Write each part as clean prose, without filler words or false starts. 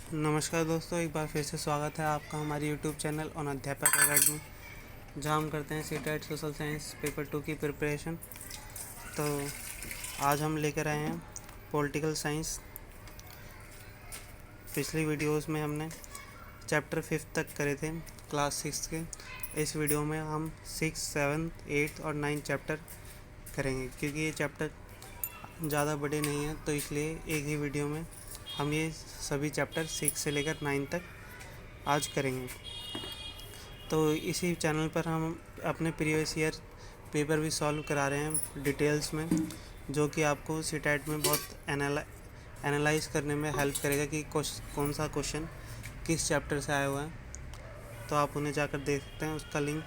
नमस्कार दोस्तों, एक बार फिर से स्वागत है आपका हमारे यूट्यूब चैनल और अध्यापक अकेडमी, जहाँ हम करते हैं सीटेट सोशल साइंस पेपर 2 की प्रिपरेशन। तो आज हम लेकर आए हैं पॉलिटिकल साइंस। पिछली वीडियोस में हमने चैप्टर 5 तक करे थे क्लास 6 के। इस वीडियो में हम 6, 7, 8 और 9 चैप्टर करेंगे, क्योंकि ये चैप्टर ज़्यादा बड़े नहीं हैं, तो इसलिए एक ही वीडियो में हम ये सभी चैप्टर 6 से लेकर 9 तक आज करेंगे। तो इसी चैनल पर हम अपने प्रीवियस ईयर पेपर भी सॉल्व करा रहे हैं डिटेल्स में, जो कि आपको सीटेट में बहुत एनालाइज करने में हेल्प करेगा कि कौन सा क्वेश्चन किस चैप्टर से आया हुआ है। तो आप उन्हें जाकर देख सकते हैं, उसका लिंक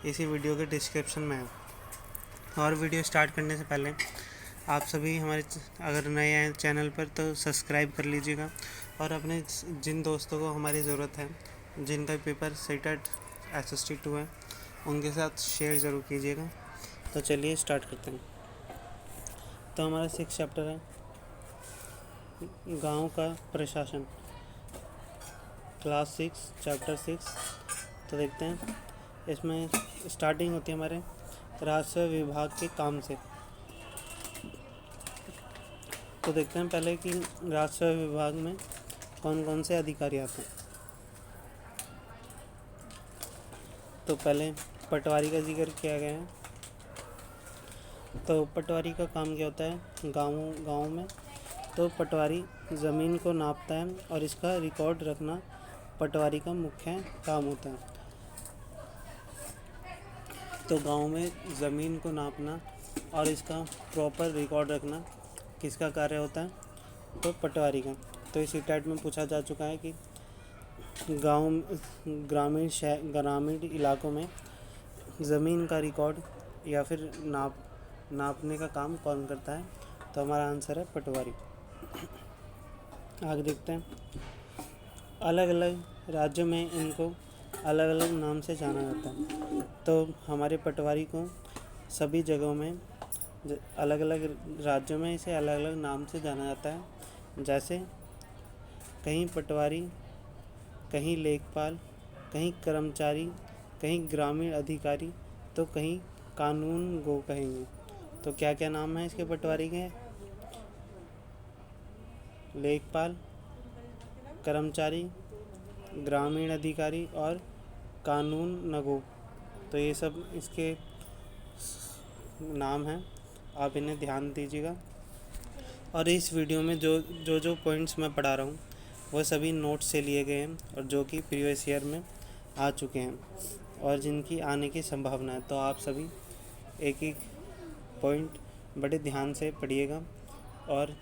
इसी वीडियो के डिस्क्रिप्शन में है। और वीडियो स्टार्ट करने से पहले आप सभी हमारे अगर नए हैं चैनल पर तो सब्सक्राइब कर लीजिएगा, और अपने जिन दोस्तों को हमारी ज़रूरत है, जिनका पेपर सीटेट SST 2 है, उनके साथ शेयर ज़रूर कीजिएगा। तो चलिए स्टार्ट करते हैं। तो हमारा 6 चैप्टर है गांव का प्रशासन, क्लास 6 चैप्टर 6। तो देखते हैं, इसमें स्टार्टिंग होती है हमारे राजस्व विभाग के काम से। तो देखते हैं पहले कि राजस्व विभाग में कौन कौन से अधिकारी आते हैं। तो पहले पटवारी का जिक्र किया गया है। तो पटवारी का काम क्या होता है गाँव में। तो पटवारी ज़मीन को नापता है और इसका रिकॉर्ड रखना पटवारी का मुख्य काम होता है। तो गांव में ज़मीन को नापना और इसका प्रॉपर रिकॉर्ड रखना किसका कार्य होता है? तो पटवारी का। तो इस सीटेट में पूछा जा चुका है कि ग्रामीण इलाकों में ज़मीन का रिकॉर्ड या फिर नापने का काम कौन करता है? तो हमारा आंसर है पटवारी। आगे देखते हैं, अलग अलग राज्यों में इनको अलग अलग नाम से जाना जाता है। तो हमारे पटवारी को सभी जगहों में अलग अलग राज्यों में इसे अलग अलग नाम से जाना जाता है। जैसे कहीं पटवारी, कहीं लेखपाल, कहीं कर्मचारी, कहीं ग्रामीण अधिकारी, तो कहीं कानून गो कहेंगे। तो क्या क्या नाम है इसके पटवारी के? लेखपाल, कर्मचारी, ग्रामीण अधिकारी और कानून नगो। तो ये सब इसके नाम हैं, आप इन्हें ध्यान दीजिएगा। और इस वीडियो में जो पॉइंट्स मैं पढ़ा रहा हूँ वो सभी नोट्स से लिए गए हैं, और जो कि प्रीवियस ईयर में आ चुके हैं और जिनकी आने की संभावना है। तो आप सभी एक एक पॉइंट बड़े ध्यान से पढ़िएगा और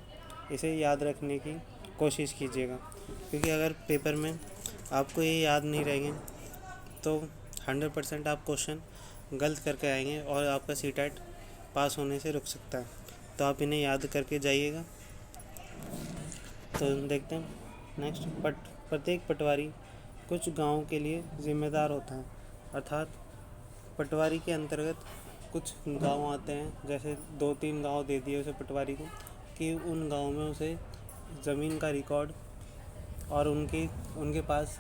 इसे याद रखने की कोशिश कीजिएगा, क्योंकि अगर पेपर में आपको ये याद नहीं रहेंगे तो 100% आप क्वेश्चन गलत करके आएंगे और आपका सीटेट पास होने से रुक सकता है। तो आप इन्हें याद करके जाइएगा। तो देखते हैं नेक्स्ट, प्रत्येक पटवारी कुछ गाँव के लिए जिम्मेदार होता है। अर्थात पटवारी के अंतर्गत कुछ गांव आते हैं, जैसे 2-3 गांव दे दिए उसे पटवारी को कि उन गांव में उसे ज़मीन का रिकॉर्ड और उनके पास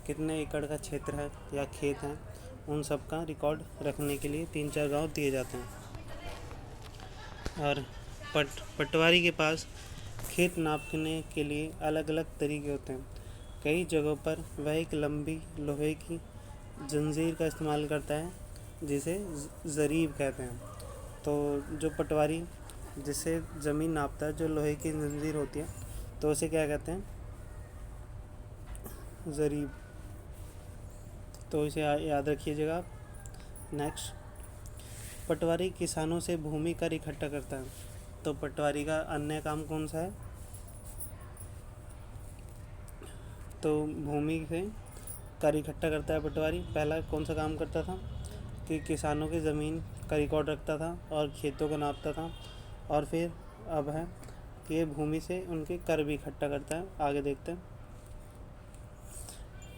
कितने एकड़ का क्षेत्र है या खेत हैं, उन सब का रिकॉर्ड रखने के लिए 3-4 गांव दिए जाते हैं। और पटवारी के पास खेत नापने के लिए अलग अलग तरीके होते हैं। कई जगहों पर वह एक लंबी लोहे की जंजीर का इस्तेमाल करता है, जिसे ज़रीब कहते हैं। तो जो पटवारी जिससे ज़मीन नापता है, जो लोहे की जंजीर होती है, तो उसे क्या कहते हैं? ज़रीब। तो इसे याद रखिएगा आप। नेक्स्ट, पटवारी किसानों से भूमि कर इकट्ठा करता है। तो पटवारी का अन्य काम कौन सा है? तो भूमि से कर इकट्ठा करता है पटवारी। पहला कौन सा काम करता था कि किसानों की ज़मीन का रिकॉर्ड रखता था और खेतों को नापता था, और फिर अब है कि ये भूमि से उनके कर भी इकट्ठा करता है। आगे देखते हैं,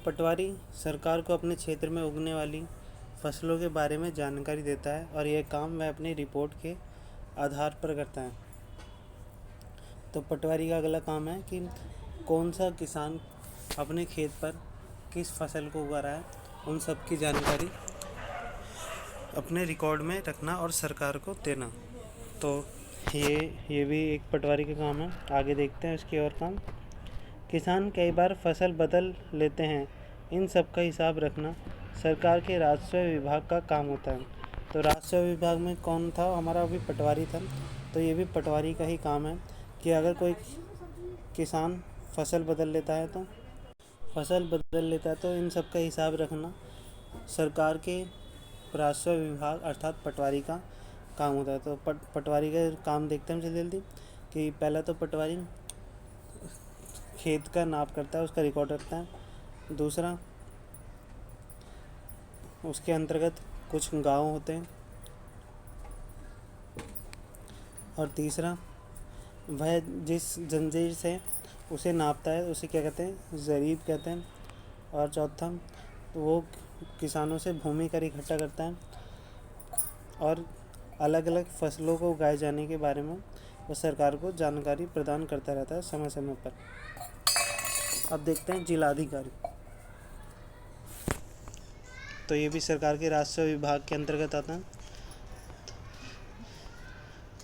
पटवारी सरकार को अपने क्षेत्र में उगने वाली फसलों के बारे में जानकारी देता है, और यह काम वह अपनी रिपोर्ट के आधार पर करता है। तो पटवारी का अगला काम है कि कौन सा किसान अपने खेत पर किस फसल को उगा रहा है, उन सब की जानकारी अपने रिकॉर्ड में रखना और सरकार को देना। तो ये भी एक पटवारी का काम है। आगे देखते हैं इसके और काम। किसान कई बार फसल बदल लेते हैं, इन सब का हिसाब रखना सरकार के राजस्व विभाग का काम होता है। तो राजस्व विभाग में कौन था? हमारा अभी पटवारी था। तो ये भी पटवारी का ही काम है कि अगर कोई किसान फसल बदल लेता है तो इन सब का हिसाब रखना सरकार के राजस्व विभाग अर्थात पटवारी का काम होता है। तो पटवारी का काम देखते हैं जल्दी जल्दी कि पहला तो पटवारी खेत का नाप करता है, उसका रिकॉर्ड रखता है। दूसरा, उसके अंतर्गत कुछ गांव होते हैं। और तीसरा, वह जिस जंजीर से उसे नापता है उसे क्या कहते हैं? ज़रीब कहते हैं। और चौथा, वो किसानों से भूमि कर इकट्ठा करता है और अलग अलग फसलों को उगाए जाने के बारे में वो सरकार को जानकारी प्रदान करता रहता है समय समय पर। अब देखते हैं जिलाधिकारी। तो ये भी सरकार के राजस्व विभाग के अंतर्गत आता है।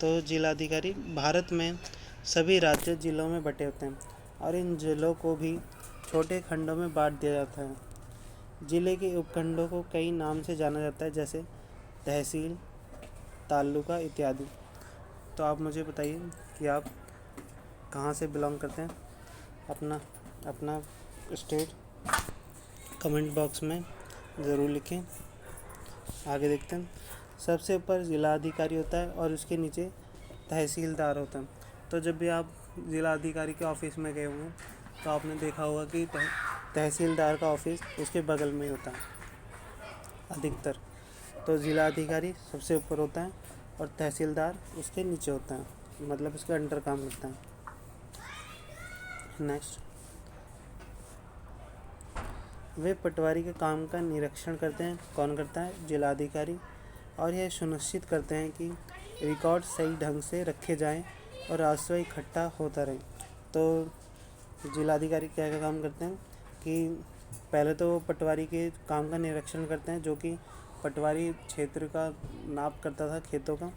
तो जिलाधिकारी भारत में सभी राज्य जिलों में बटे होते हैं और इन जिलों को भी छोटे खंडों में बांट दिया जाता है। जिले के उपखंडों को कई नाम से जाना जाता है, जैसे तहसील, तालुका इत्यादि। तो आप मुझे बताइए कि आप कहाँ से बिलोंग करते हैं, अपना स्टेट कमेंट बॉक्स में ज़रूर लिखें। आगे देखते हैं। सबसे ऊपर ज़िला अधिकारी होता है और उसके नीचे तहसीलदार होता है। तो जब भी आप ज़िला अधिकारी के ऑफिस में गए होंगे तो आपने देखा होगा कि तहसीलदार का ऑफिस उसके बगल में ही होता है अधिकतर। तो ज़िला अधिकारी सबसे ऊपर होता है और तहसीलदार उसके नीचे होता है, मतलब उसके अंडर काम करता है। नेक्स्ट, वे पटवारी के काम का निरीक्षण करते हैं। कौन करता है? जिलाधिकारी। और यह सुनिश्चित करते हैं कि रिकॉर्ड सही ढंग से रखे जाएं और राजस्व इकट्ठा होता रहे। तो जिलाधिकारी क्या क्या काम करते हैं कि पहले तो पटवारी के काम का निरीक्षण करते हैं, जो कि पटवारी क्षेत्र का नाप करता था खेतों का।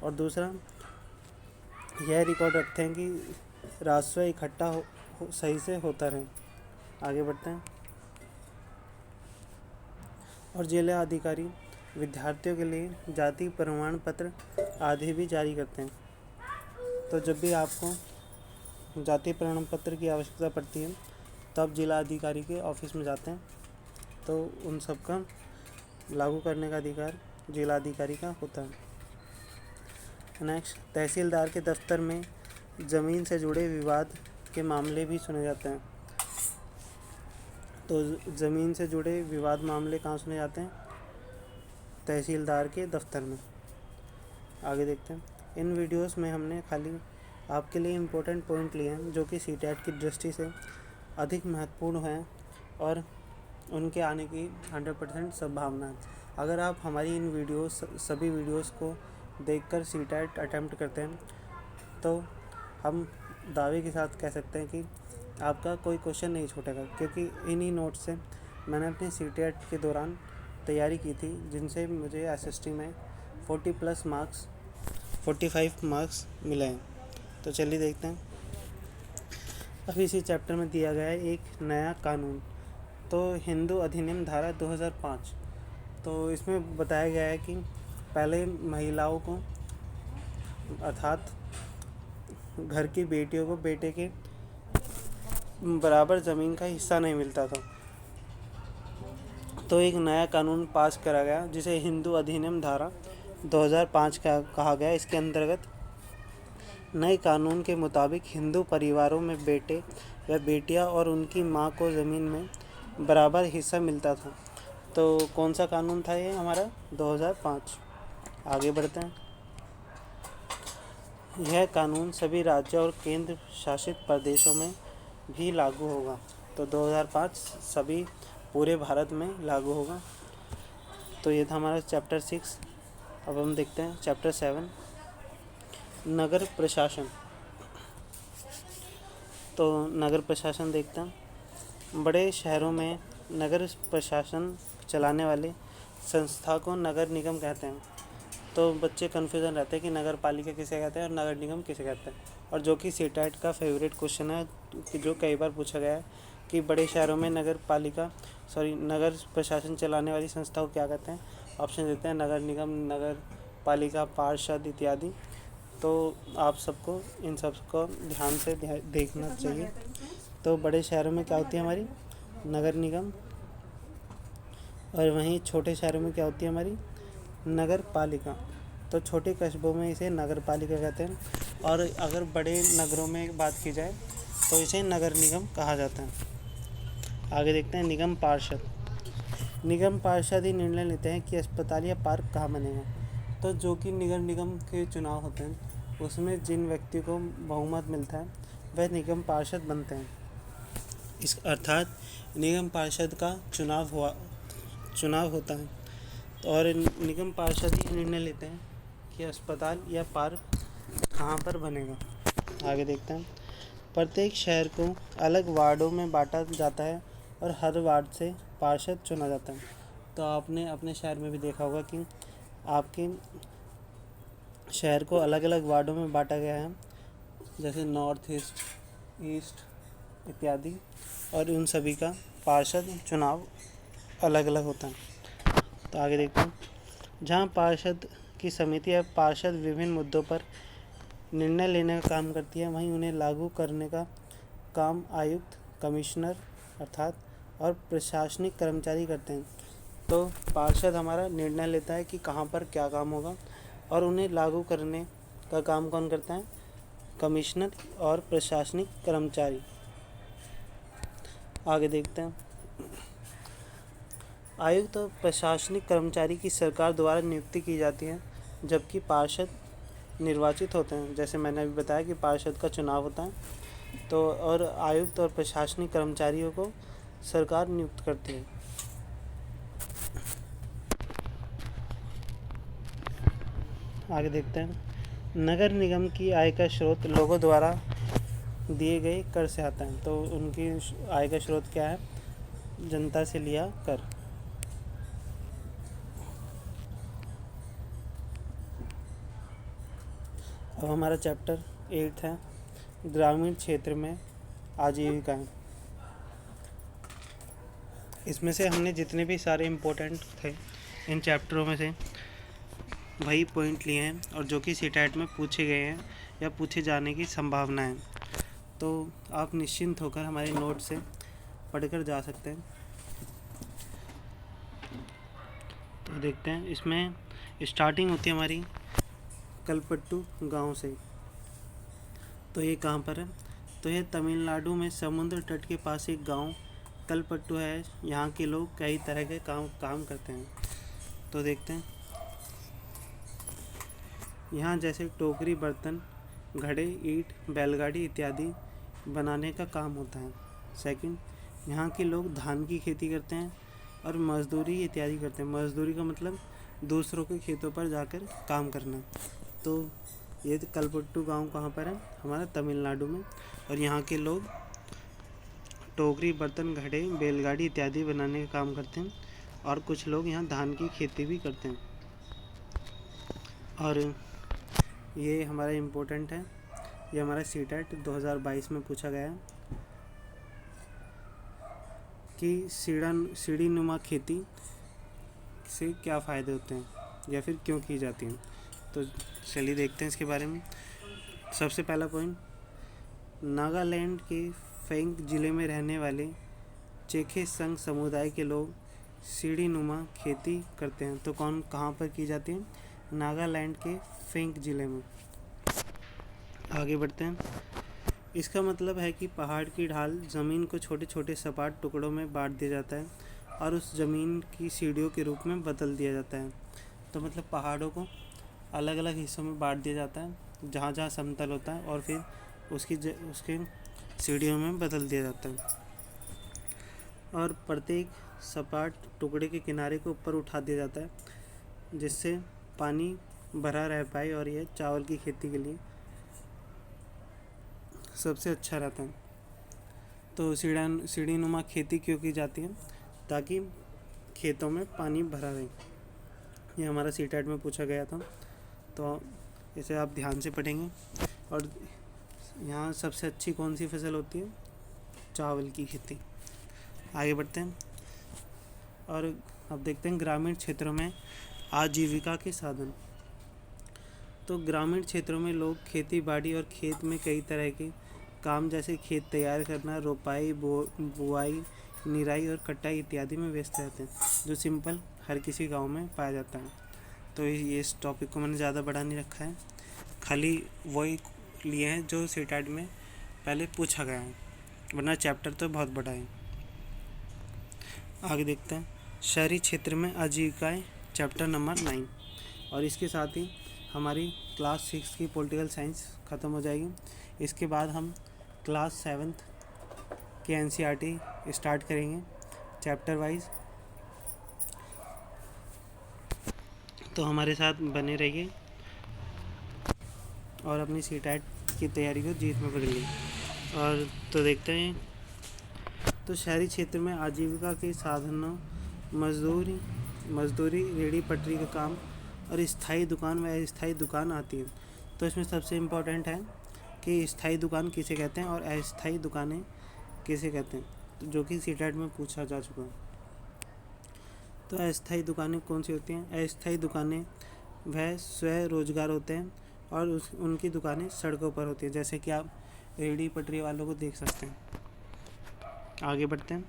और दूसरा, यह रिकॉर्ड रखते हैं कि राजस्व इकट्ठा सही से होता रहे। आगे बढ़ते हैं। और जिला अधिकारी विद्यार्थियों के लिए जाति प्रमाण पत्र आदि भी जारी करते हैं। तो जब भी आपको जाति प्रमाण पत्र की आवश्यकता पड़ती है तो आप जिला अधिकारी के ऑफिस में जाते हैं, तो उन सब का लागू करने का अधिकार जिला अधिकारी का होता है। नेक्स्ट, तहसीलदार के दफ्तर में ज़मीन से जुड़े विवाद के मामले भी सुने जाते हैं। तो ज़मीन से जुड़े विवाद मामले कहाँ सुने जाते हैं? तहसीलदार के दफ्तर में। आगे देखते हैं। इन वीडियोस में हमने खाली आपके लिए इम्पोर्टेंट पॉइंट लिए हैं जो कि सीटेट की दृष्टि से अधिक महत्वपूर्ण हैं और उनके आने की 100% संभावना है। अगर आप हमारी इन सभी वीडियोस को देखकर सीटेट अटेम्प्ट करते हैं तो हम दावे के साथ कह सकते हैं कि आपका कोई क्वेश्चन नहीं छूटेगा, क्योंकि इन्हीं नोट्स से मैंने अपनी सीटेट के दौरान तैयारी की थी, जिनसे मुझे एसएसटी में 45 मार्क्स मिले हैं। तो चलिए देखते हैं। अभी इसी चैप्टर में दिया गया है एक नया कानून। तो हिंदू अधिनियम धारा 2005। तो इसमें बताया गया है कि पहले महिलाओं को अर्थात घर की बेटियों को बेटे के बराबर ज़मीन का हिस्सा नहीं मिलता था। तो एक नया कानून पास करा गया जिसे हिंदू अधिनियम धारा 2005 का कहा गया। इसके अंतर्गत नए कानून के मुताबिक हिंदू परिवारों में बेटे व बेटियां और उनकी मां को ज़मीन में बराबर हिस्सा मिलता था। तो कौन सा कानून था ये? हमारा 2005। आगे बढ़ते हैं। यह कानून सभी राज्यों और केंद्र शासित प्रदेशों में भी लागू होगा। तो 2005 सभी पूरे भारत में लागू होगा। तो ये था हमारा चैप्टर 6। अब हम देखते हैं चैप्टर 7, नगर प्रशासन। तो नगर प्रशासन देखते हैं। बड़े शहरों में नगर प्रशासन चलाने वाले संस्था को नगर निगम कहते हैं। तो बच्चे कन्फ्यूज़न रहते हैं कि नगर पालिका किसे कहते हैं और नगर निगम किसे कहते हैं, और जो कि सीटेट का फेवरेट क्वेश्चन है, जो कई बार पूछा गया है कि बड़े शहरों में नगर प्रशासन चलाने वाली संस्था को क्या कहते हैं। ऑप्शन देते हैं नगर निगम, नगर पालिका, पार्षद इत्यादि। तो आप सबको इन सब को ध्यान से देखना चाहिए। तो बड़े शहरों में क्या होती है हमारी नगर निगम, और वहीं छोटे शहरों में क्या होती है हमारी नगर पालिका। तो छोटे कस्बों में इसे नगर पालिका कहते हैं, और अगर बड़े नगरों में बात की जाए तो इसे नगर निगम कहा जाता है। आगे देखते हैं निगम पार्षद। निगम पार्षद ही निर्णय लेते हैं कि अस्पताल या पार्क कहाँ बनेगा। तो जो कि नगर निगम के चुनाव होते हैं उसमें जिन व्यक्ति को बहुमत मिलता है वह निगम पार्षद बनते हैं। इस अर्थात निगम पार्षद का चुनाव होता है, और निगम पार्षद ही निर्णय लेते हैं कि अस्पताल या पार्क कहाँ पर बनेगा। आगे देखते हैं। प्रत्येक शहर को अलग वार्डों में बांटा जाता है और हर वार्ड से पार्षद चुना जाता है। तो आपने अपने शहर में भी देखा होगा कि आपके शहर को अलग अलग वार्डों में बांटा गया है, जैसे नॉर्थ ईस्ट, ईस्ट इत्यादि, और उन सभी का पार्षद चुनाव अलग अलग होता है। तो आगे देखते हैं। जहाँ पार्षद की समिति या पार्षद विभिन्न मुद्दों पर निर्णय लेने का काम करती है, वहीं उन्हें लागू करने का काम आयुक्त, कमिश्नर अर्थात और प्रशासनिक कर्मचारी करते हैं। तो पार्षद हमारा निर्णय लेता है कि कहाँ पर क्या काम होगा, और उन्हें लागू करने का काम कौन करता है, कमिश्नर और प्रशासनिक कर्मचारी। आगे देखते हैं। आयुक्त और प्रशासनिक कर्मचारी की सरकार द्वारा नियुक्ति की जाती है, जबकि पार्षद निर्वाचित होते हैं। जैसे मैंने अभी बताया कि पार्षद का चुनाव होता है, तो और आयुक्त और प्रशासनिक कर्मचारियों को सरकार नियुक्त करती है। आगे देखते हैं। नगर निगम की आय का स्रोत लोगों द्वारा दिए गए कर से आता है। तो उनकी आय का स्रोत क्या है, जनता से लिया कर। अब हमारा चैप्टर 8 है ग्रामीण क्षेत्र में आजीविकाएं। इसमें से हमने जितने भी सारे इम्पोर्टेंट थे इन चैप्टरों में से वही पॉइंट लिए हैं, और जो कि सीटेट में पूछे गए हैं या पूछे जाने की संभावना है। तो आप निश्चिंत होकर हमारे नोट से पढ़कर जा सकते हैं। तो देखते हैं। इसमें स्टार्टिंग होती है हमारी कलपट्टू गांव से। तो ये कहाँ पर है, तो ये तमिलनाडु में समुद्र तट के पास एक गांव कलपट्टू है। यहाँ के लोग कई तरह के काम करते हैं। तो देखते हैं। यहाँ जैसे टोकरी, बर्तन, घड़े, ईंट, बैलगाड़ी इत्यादि बनाने का काम होता है। सेकंड, यहाँ के लोग धान की खेती करते हैं और मजदूरी इत्यादि करते हैं। मजदूरी का मतलब दूसरों के खेतों पर जाकर काम करना। तो ये कलपट्टू गांव कहाँ पर है, हमारा तमिलनाडु में। और यहाँ के लोग टोकरी, बर्तन, घड़े, बैलगाड़ी इत्यादि बनाने का काम करते हैं, और कुछ लोग यहाँ धान की खेती भी करते हैं। और ये हमारा इम्पोर्टेंट है, ये हमारा सीटेट 2022 में पूछा गया है कि सीढ़ी नुमा खेती से क्या फ़ायदे होते हैं या फिर क्यों की जाती हैं। तो चलिए देखते हैं इसके बारे में। सबसे पहला पॉइंट, नागालैंड के फेंग ज़िले में रहने वाले चेखे संघ समुदाय के लोग सीढ़ी नुमा खेती करते हैं। तो कहाँ पर की जाती है, नागालैंड के फेंग ज़िले में। आगे बढ़ते हैं। इसका मतलब है कि पहाड़ की ढाल ज़मीन को छोटे छोटे सपाट टुकड़ों में बांट दिया जाता है और उस ज़मीन की सीढ़ियों के रूप में बदल दिया जाता है। तो मतलब पहाड़ों को अलग अलग हिस्सों में बांट दिया जाता है, जहाँ जहाँ समतल होता है, और फिर उसके सीढ़ियों में बदल दिया जाता है। और प्रत्येक सपाट टुकड़े के किनारे को ऊपर उठा दिया जाता है, जिससे पानी भरा रह पाए, और यह चावल की खेती के लिए सबसे अच्छा रहता है। तो सीढ़ीनुमा खेती क्यों की जाती है? ताकि खेतों में पानी भरा रहे। ये हमारा सीटेट में पूछा गया था, तो इसे आप ध्यान से पढ़ेंगे। और यहाँ सबसे अच्छी कौन सी फसल होती है? चावल की खेती। आगे बढ़ते हैं और अब देखते हैं ग्रामीण क्षेत्रों में आजीविका के साधन। तो ग्रामीण क्षेत्रों में लोग खेती बाड़ी और खेत में कई तरह के काम जैसे खेत तैयार करना, रोपाई, बुआई, निराई और कटाई इत्यादि में व्यस्त रहते हैं, जो सिंपल हर किसी गांव में पाया जाता है। तो ये इस टॉपिक को मैंने ज़्यादा बढ़ा नहीं रखा है, खाली वही लिए हैं जो सीटेट में पहले पूछा गया है, वरना चैप्टर तो बहुत बड़ा है। आगे देखते हैं शहरी क्षेत्र में आजीविकाएँ, चैप्टर नंबर 9। और इसके साथ ही हमारी क्लास 6 की पॉलिटिकल साइंस ख़त्म हो जाएगी। इसके बाद हम क्लास 7 के एनसीईआरटी स्टार्ट करेंगे चैप्टर वाइज। तो हमारे साथ बने रहिए और अपनी सीटेट की तैयारी को जीत में पकड़िए। और तो देखते हैं, तो शहरी क्षेत्र में आजीविका के साधनों मजदूरी, रेहड़ी पटरी का काम और स्थायी दुकान व अस्थायी दुकान आती है। तो इसमें सबसे इम्पोर्टेंट है कि स्थायी दुकान किसे कहते हैं और अस्थायी दुकानें किसे कहते हैं, तो जो कि सीटेट में पूछा जा चुका है। तो अस्थायी दुकानें कौन सी होती हैं? अस्थायी दुकानें वह स्वरोजगार होते हैं और उनकी दुकानें सड़कों पर होती हैं, जैसे कि आप रेहड़ी पटरी वालों को देख सकते हैं। आगे बढ़ते हैं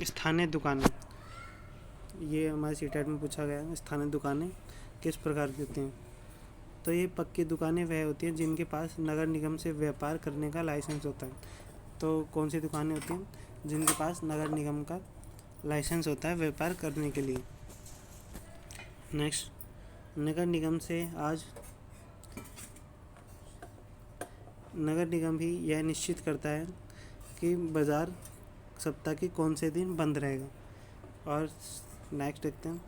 स्थानीय दुकानें। ये हमारे सीटेट में पूछा गया है, स्थानीय दुकानें किस प्रकार की होती हैं? तो ये पक्की दुकानें वह होती हैं जिनके पास नगर निगम से व्यापार करने का लाइसेंस होता है। तो कौन सी दुकानें होती हैं? जिनके पास नगर निगम का लाइसेंस होता है व्यापार करने के लिए। नेक्स्ट, नगर निगम भी यह निश्चित करता है कि बाज़ार सप्ताह के कौन से दिन बंद रहेगा। और नेक्स्ट देखते हैं,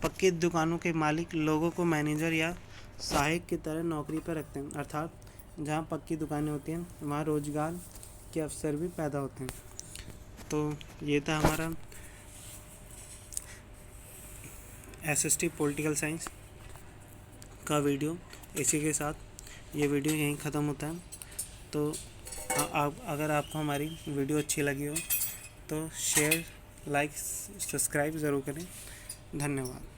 पक्की दुकानों के मालिक लोगों को मैनेजर या सहायक की तरह नौकरी पर रखते हैं, अर्थात जहाँ पक्की दुकानें होती हैं वहाँ रोजगार के अवसर भी पैदा होते हैं। तो ये था हमारा एसएसटी पॉलिटिकल साइंस का वीडियो। इसी के साथ ये वीडियो यहीं ख़त्म होता है। तो अगर आपको हमारी वीडियो अच्छी लगी हो तो शेयर, लाइक, सब्सक्राइब ज़रूर करें। धन्यवाद।